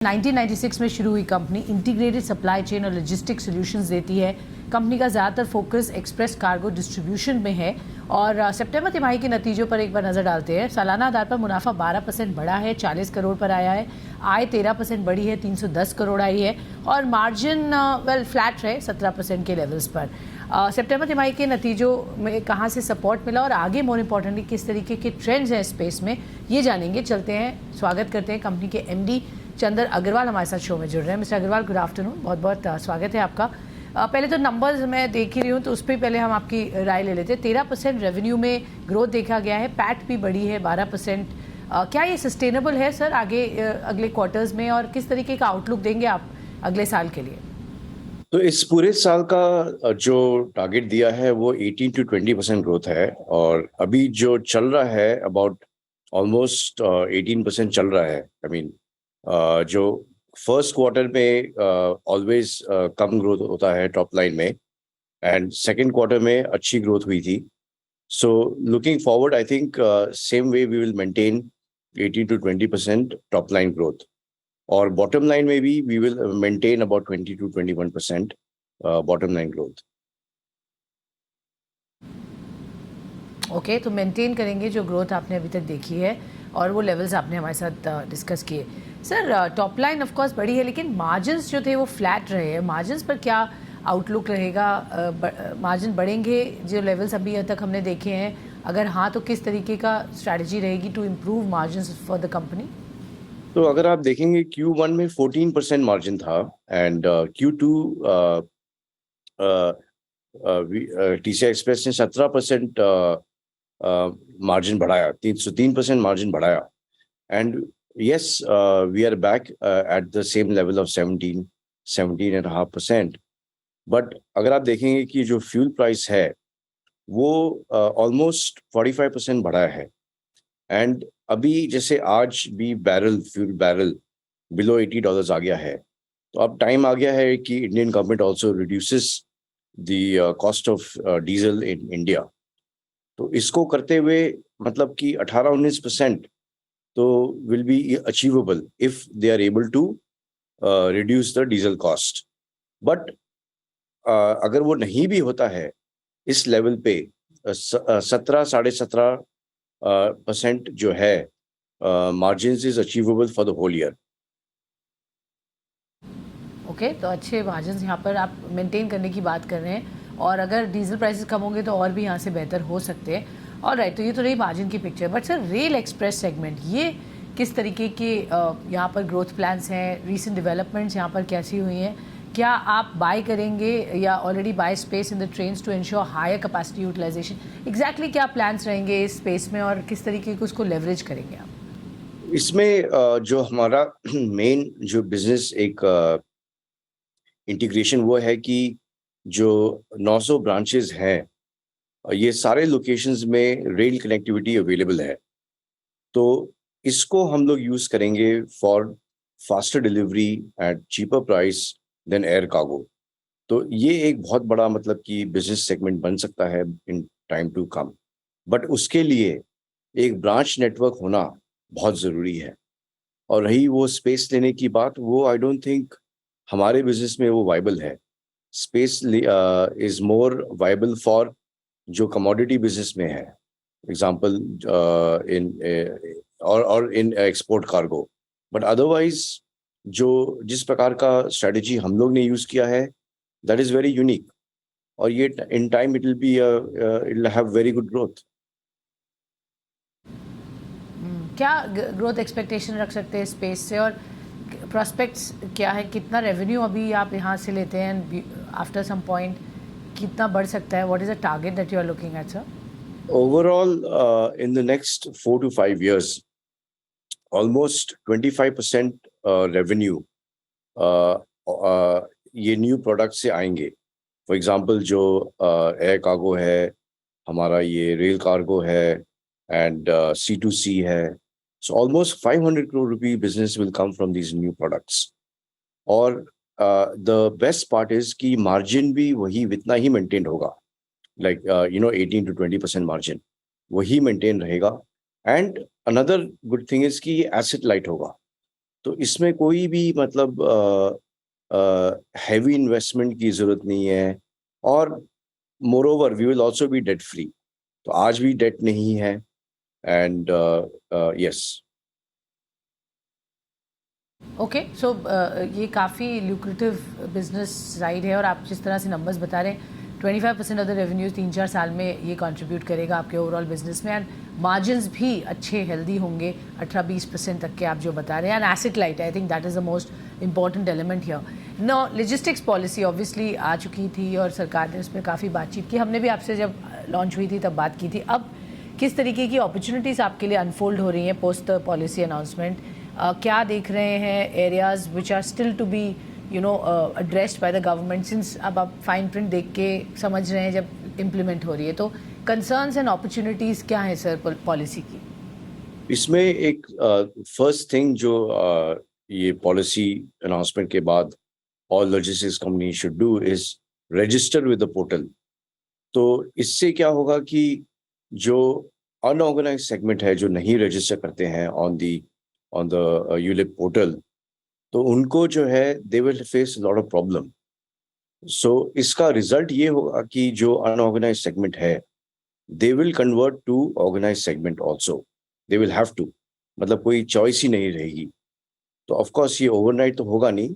1996 में शुरू हुई कंपनी इंटीग्रेटेड सप्लाई चेन और लॉजिस्टिक सॉल्यूशंस देती है। कंपनी का ज़्यादातर फोकस एक्सप्रेस कार्गो डिस्ट्रीब्यूशन में है और सितंबर तिमाही के नतीजों पर एक बार नज़र डालते हैं। सालाना आधार पर मुनाफा 12% बढ़ा है, 40 करोड़ पर आया है। आय 13% बढ़ी है, 310 करोड़ आई है और मार्जिन फ्लैट रहे 17% के लेवल्स पर। सितंबर तिमाही के नतीजों में कहाँ से सपोर्ट मिला और आगे मोर इम्पोर्टेंटली किस तरीके के ट्रेंड्स हैं स्पेस में, ये जानेंगे। चलते हैं, स्वागत करते हैं कंपनी के MD चंदर अग्रवाल हमारे साथ शो में जुड़ रहे हैं। मिस्टर अग्रवाल, गुड आफ्टरनून, बहुत बहुत स्वागत है आपका। पहले तो नंबर्स मैं देख ही रही हूँ तो उस पर पहले हम आपकी राय ले लेते हैं। 13% रेवेन्यू में ग्रोथ देखा गया है, पैट भी बढ़ी है 12%। क्या ये सस्टेनेबल है सर आगे अगले क्वार्टर्स में और किस तरीके का आउटलुक देंगे आप अगले साल के लिए? तो इस पूरे साल का जो टारगेट दिया है वो 18 to 20% ग्रोथ है और अभी जो चल रहा है अबाउट ऑलमोस्ट 18% चल रहा है। आई मीन जो फर्स्ट क्वार्टर में ऑलवेज कम ग्रोथ होता है टॉप लाइन में एंड सेकंड क्वार्टर में अच्छी ग्रोथ हुई थी। So looking forward I think same way we will maintain 18 to 20% top line growth और बॉटम लाइन में भी we will maintain about 20 to 21% bottom line growth. Okay, तो maintain करेंगे जो ग्रोथ आपने अभी तक देखी है और वो लेवल्स आपने हमारे साथ डिस्कस किए। Sir, top line of course बढ़ी है लेकिन मार्जिन्स जो थे वो फ्लैट रहे हैं। मार्जिन्स पर क्या आउटलुक रहेगा? मार्जिन बढ़ेंगे जो लेवल्स अभी तक हमने देखे हैं? अगर हाँ तो किस तरीके का स्ट्रैटेजी रहेगी to improve margins for the company? तो अगर आप देखेंगे Q1 में 14% मार्जिन था एंड Q2 TCI एक्सप्रेस ने 17% मार्जिन बढ़ाया, 3% मार्जिन बढ़ाया and yes we are back at the same level of 17.5%। But अगर आप देखेंगे कि जो फ्यूल प्राइस है वो ऑलमोस्ट 45% बढ़ा है एंड अभी जैसे आज भी फ्यूल बैरल बिलो $80 आ गया है। तो अब टाइम आ गया है कि Indian government also reduces the cost of diesel in India. तो इसको करते हुए मतलब कि 18-19% तो will be achievable if they are able to reduce the diesel cost. But अगर वो नहीं भी होता है इस लेवल पे 17-17.5% जो है margins is achievable for the whole year. Okay, तो अच्छे मार्जिन्स यहाँ पर आप मेंटेन करने की बात कर रहे हैं और अगर डीजल प्राइसेस कम होंगे तो और भी यहाँ से बेहतर हो सकते हैं। और राइट, तो ये तो रही मार्जिन की picture. But sir, rail express segment ये किस तरीके के यहाँ पर ग्रोथ प्लान्स हैं? रीसेंट डेवलपमेंट्स यहाँ पर कैसी हुई हैं? क्या आप बाय करेंगे या already buy space in the trains to ensure higher capacity utilisation? Exactly क्या प्लान्स रहेंगे इस स्पेस में और किस तरीके के उसको लेवरेज करेंगे आप? इसमें जो हमारा मेन जो बिजनेस एक इंटीग्रेशन वो है कि जो 900 ब्रांचेस हैं ये सारे लोकेशंस में रेल कनेक्टिविटी अवेलेबल है। तो इसको हम लोग यूज करेंगे for faster delivery at cheaper price than air cargo. तो ये एक बहुत बड़ा मतलब कि बिजनेस सेगमेंट बन सकता है in time to come. But उसके लिए एक ब्रांच नेटवर्क होना बहुत ज़रूरी है और रही वो स्पेस लेने की बात, वो आई डोंट थिंक हमारे बिजनेस में वो वाइबल है। Space is more viable for जो कमोडिटी बिजनेस में है, एग्जांपल इन और in export cargo. But otherwise जो जिस प्रकार का स्ट्रेटजी हम लोग ने यूज़ किया है दैट इज़ वेरी यूनिक और ये in time it will have very good growth. क्या ग्रोथ एक्सपेक्टेशन रख सकते हैं स्पेस से और प्रोस्पेक्ट्स क्या है? कितना रेवेन्यू अभी आप यहाँ से लेते हैं, आफ्टर सम पॉइंट कितना बढ़ सकता है? What is the target that you are looking at sir? Overall in the next 4 to 5 years almost 25% revenue ये न्यू प्रोडक्ट से आएंगे। फॉर एग्जांपल जो एयर कार्गो है, हमारा ये रेल कार्गो है एंड C2C है। So almost 500 crore rupee business will come from these new products। और द बेस्ट पार्ट इज कि मार्जिन भी वही इतना ही मेंटेन होगा, लाइक 18 to 20% मार्जिन वही मेंटेन रहेगा। And another good thing is कि ये एसेट लाइट होगा। तो इसमें कोई भी मतलब हैवी इन्वेस्टमेंट की जरूरत नहीं है, और moreover we will also be debt free. तो आज भी डेट नहीं है, एंड यस। ओके, सो ये काफ़ी ल्यूक्रेटिव बिजनेस साइड है, और आप जिस तरह से नंबर्स बता रहे हैं 25% ऑफ द रेवेन्यूज 3-4 साल में ये कंट्रीब्यूट करेगा आपके ओवरऑल बिजनेस में, एंड मार्जिन्स भी अच्छे हेल्दी होंगे 18-20% तक के आप जो बता रहे हैं, and asset light, I think that is the most important element here. No, logistics policy obviously आ चुकी थी और सरकार ने उसमें काफ़ी बातचीत की, हमने भी आपसे जब लॉन्च हुई थी तब बात की थी। अब किस तरीके की अपॉर्चुनिटीज़ आपके लिए अनफोल्ड हो रही हैं पोस्ट द पॉलिसी अनाउंसमेंट? क्या देख रहे हैं areas which are still to be addressed by the government, since अब आप फाइन प्रिंट देख के समझ रहे हैं जब इम्प्लीमेंट हो रही है, तो कंसर्न्स एंड अपॉर्चुनिटीज़ क्या हैं सर पॉलिसी की? इसमें एक फर्स्ट थिंग जो ये पॉलिसी अनाउंसमेंट के बाद all logistics company should do is register with the portal. तो इससे क्या होगा कि जो अनऑर्गेनाइज सेगमेंट है, जो नहीं रजिस्टर करते हैं ऑन द यूलिप पोर्टल, तो उनको जो है they will face lot of problem. So इसका रिजल्ट ये होगा कि जो अनऑर्गेनाइज सेगमेंट है they will convert to organised segment also, they will have to, मतलब कोई चॉइस ही नहीं रहेगी। तो ऑफ कोर्स ये ओवरनाइट तो होगा नहीं,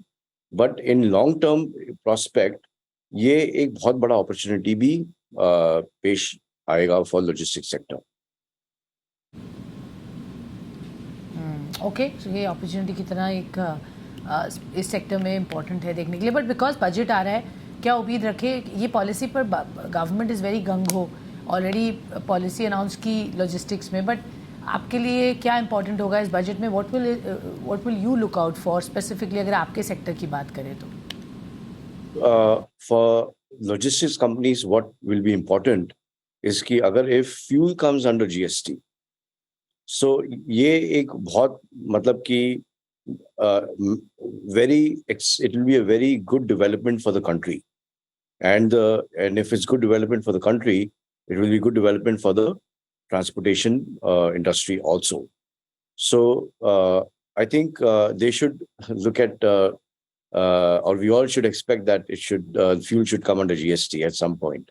but in long term prospect ये एक बहुत बड़ा अपॉर्चुनिटी भी पेश आएगा फॉर लॉजिस्टिक्स सेक्टर। ओके, सो ये अपॉर्चुनिटी की तरह एक इस सेक्टर में इम्पॉर्टेंट है देखने के लिए, बट बिकॉज बजट आ रहा है, क्या उम्मीद रखें ये पॉलिसी पर? गवर्नमेंट इज़ वेरी गंग हो, ऑलरेडी पॉलिसी अनाउंस की लॉजिस्टिक्स में, बट आपके लिए क्या इंपॉर्टेंट होगा इस बजट में? What will you look out for specifically, अगर आपके सेक्टर की बात करें तो? For logistics companies what will be important is कि अगर if fuel comes under GST, so ये एक बहुत मतलब कि it will be a very good development for the country, and if it's good development for the country, it will be good development for the transportation industry also. So I think they should look at or we all should expect that fuel should come under GST at some point.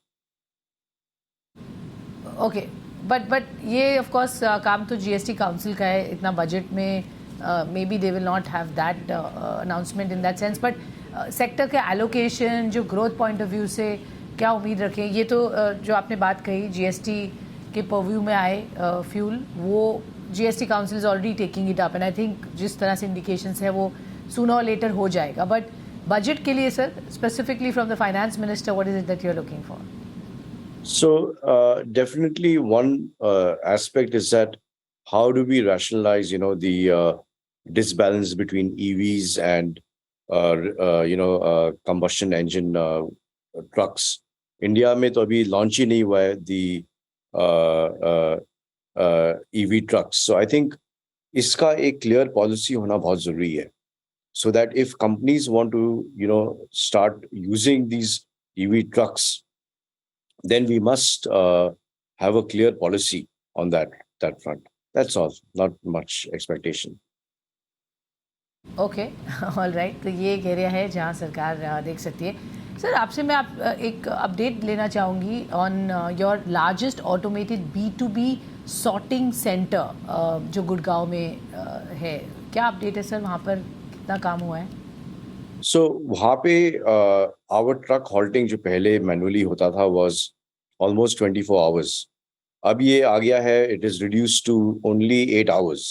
Okay, but ये of course काम तो GST council का है, इतना budget में may be they will not have that announcement in that sense, but sector के allocation जो growth point of view से क्या उम्मीद रखें? ये तो जो आपने बात कही जीएसटी के परव्यू में आए फ्यूल, वो GST council is already taking it up, and I think जिस तरह से इंडिकेशंस है वो सूनर और लेटर हो जाएगा। बट बजट के लिए sir specifically from the finance minister, what is it that you are looking for? So definitely one aspect is that how do we rationalize, the disbalance between EVs and combustion engine trucks. India में तो अभी launch ही नहीं हुआ है the EV trucks. So I think इसका एक clear policy होना बहुत जरूरी है, so that if companies want to start using these EV trucks, then we must have a clear policy on that front. That's all. Not much expectation. Okay, all right, तो ये एक area है जहाँ सरकार देख सकती है। सर आपसे मैं एक अपडेट लेना चाहूँगी on your largest automated B2B sorting centre जो गुड़गांव में है, क्या अपडेट है सर? वहाँ पर कितना काम हुआ है? So वहाँ पे our truck halting जो पहले मैनुअली होता था was almost 24 hours. अब ये आ गया है, it is reduced to only 8 hours.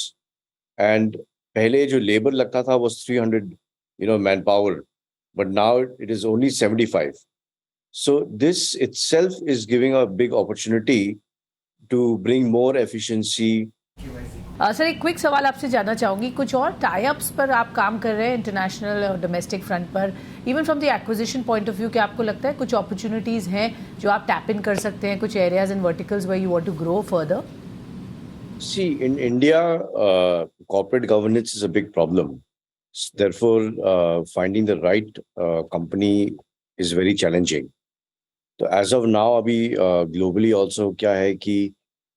And पहले जो लेबर लगता था was 300 manpower, but now it is only 75. So this itself is giving a big opportunity to bring more efficiency. Sir एक quick सवाल आपसे जानना चाहूँगी, कुछ और टाई अप्स पर आप काम कर रहे हैं इंटरनेशनल और डोमेस्टिक फ्रंट पर, even from the acquisition point of view, क्या आपको लगता है कुछ अपॉर्चुनिटीज़ हैं जो आप टैप इन कर सकते हैं, कुछ areas and verticals where you want to grow further? See, in India, corporate governance is a big problem. Therefore, finding the right company is very challenging. So as of now, अभी globally also क्या है कि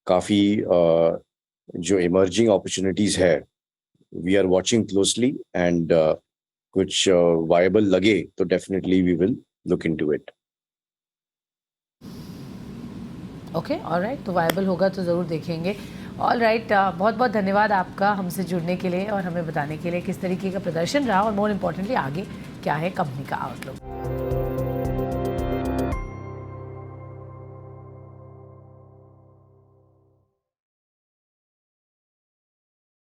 काफ़ी जो emerging opportunities है, we are watching closely and कुछ viable लगे तो definitely we will look into it. Okay, alright, तो वायबल होगा तो ज़रूर देखेंगे। ऑलराइट, बहुत बहुत धन्यवाद आपका हमसे जुड़ने के लिए और हमें बताने के लिए किस तरीके का प्रदर्शन रहा और मोर इम्पोर्टेंटली आगे क्या है कंपनी का आउटलुक।